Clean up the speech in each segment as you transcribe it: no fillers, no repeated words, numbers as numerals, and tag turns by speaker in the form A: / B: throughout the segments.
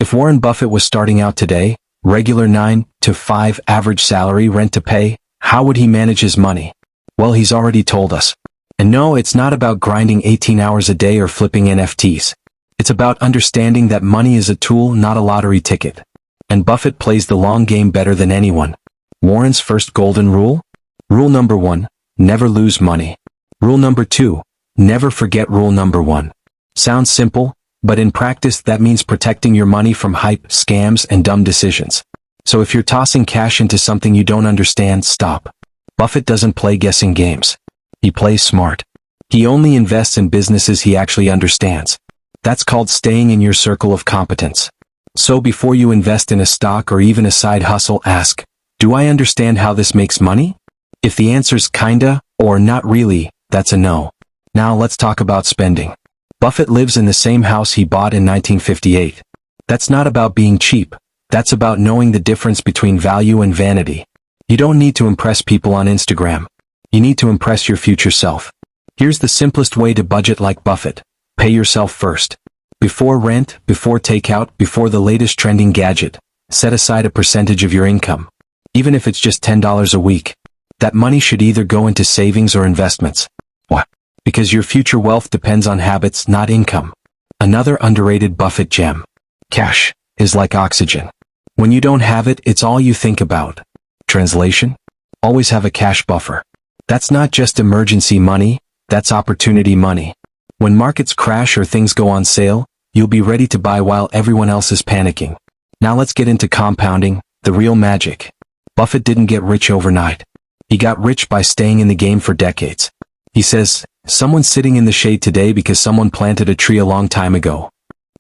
A: If Warren Buffett was starting out today, regular 9 to 5 average salary, rent to pay, how would he manage his money? Well, he's already told us. And no, it's not about grinding 18 hours a day or flipping NFTs. It's about understanding that money is a tool, not a lottery ticket. And Buffett plays the long game better than anyone. Warren's first golden rule? Rule number 1, never lose money. Rule number 2, never forget rule number 1. Sounds simple, but in practice that means protecting your money from hype, scams, and dumb decisions. So if you're tossing cash into something you don't understand, stop. Buffett doesn't play guessing games. He plays smart. He only invests in businesses he actually understands. That's called staying in your circle of competence. So before you invest in a stock or even a side hustle, ask, do I understand how this makes money? If the answer's kinda, or not really, that's a no. Now let's talk about spending. Buffett lives in the same house he bought in 1958. That's not about being cheap. That's about knowing the difference between value and vanity. You don't need to impress people on Instagram. You need to impress your future self. Here's the simplest way to budget like Buffett. Pay yourself first. Before rent, before takeout, before the latest trending gadget, set aside a percentage of your income. Even if it's just $10 a week. That money should either go into savings or investments. Why? Because your future wealth depends on habits, not income. Another underrated Buffett gem. Cash is like oxygen. When you don't have it, it's all you think about. Translation? Always have a cash buffer. That's not just emergency money, that's opportunity money. When markets crash or things go on sale, you'll be ready to buy while everyone else is panicking. Now let's get into compounding, the real magic. Buffett didn't get rich overnight. He got rich by staying in the game for decades. He says, someone's sitting in the shade today because someone planted a tree a long time ago.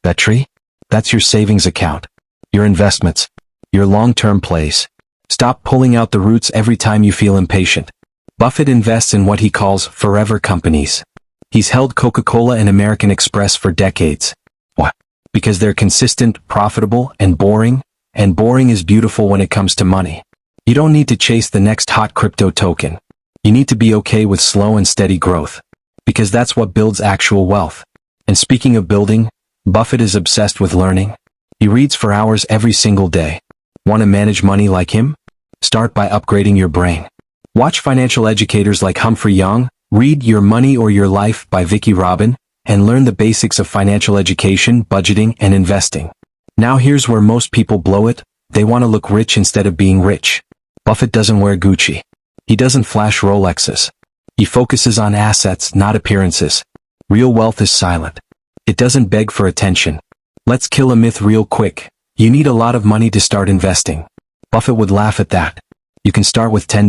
A: That tree? That's your savings account. Your investments. Your long-term plays. Stop pulling out the roots every time you feel impatient. Buffett invests in what he calls forever companies. He's held Coca-Cola and American Express for decades. Why? Because they're consistent, profitable, and boring is beautiful when it comes to money. You don't need to chase the next hot crypto token. You need to be okay with slow and steady growth. Because that's what builds actual wealth. And speaking of building, Buffett is obsessed with learning. He reads for hours every single day. Want to manage money like him? Start by upgrading your brain. Watch financial educators like Humphrey Yang, read Your Money or Your Life by Vicki Robin, and learn the basics of financial education, budgeting, and investing. Now here's where most people blow it. They want to look rich instead of being rich. Buffett doesn't wear Gucci. He doesn't flash Rolexes. He focuses on assets, not appearances. Real wealth is silent. It doesn't beg for attention. Let's kill a myth real quick. You need a lot of money to start investing. Buffett would laugh at that. You can start with $10,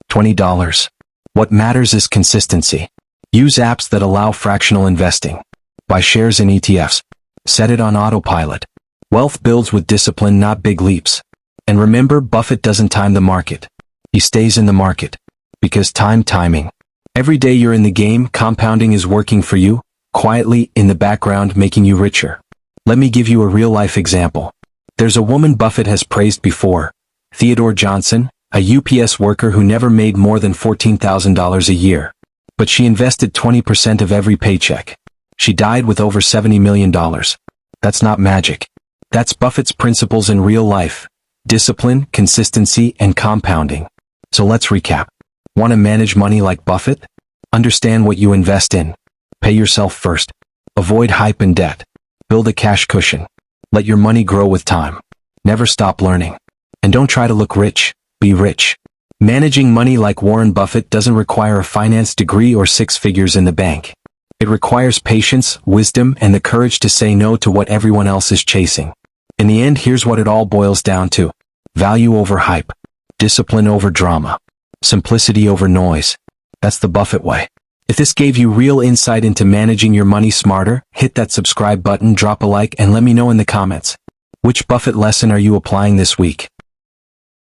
A: $20. What matters is consistency. Use apps that allow fractional investing. Buy shares in ETFs. Set it on autopilot. Wealth builds with discipline, not big leaps. And remember, Buffett doesn't time the market. He stays in the market. Because timing. Every day you're in the game, compounding is working for you, quietly, in the background, making you richer. Let me give you a real-life example. There's a woman Buffett has praised before, Theodore Johnson, a UPS worker who never made more than $14,000 a year. But she invested 20% of every paycheck. She died with over $70 million. That's not magic. That's Buffett's principles in real life. Discipline, consistency, and compounding. So let's recap. Want to manage money like Buffett? Understand what you invest in. Pay yourself first. Avoid hype and debt. Build a cash cushion. Let your money grow with time. Never stop learning. And don't try to look rich. Be rich. Managing money like Warren Buffett doesn't require a finance degree or 6 figures in the bank. It requires patience, wisdom, and the courage to say no to what everyone else is chasing. In the end, here's what it all boils down to. Value over hype. Discipline over drama. Simplicity over noise. That's the Buffett way. If this gave you real insight into managing your money smarter, hit that subscribe button, drop a like, and let me know in the comments. Which Buffett lesson are you applying this week?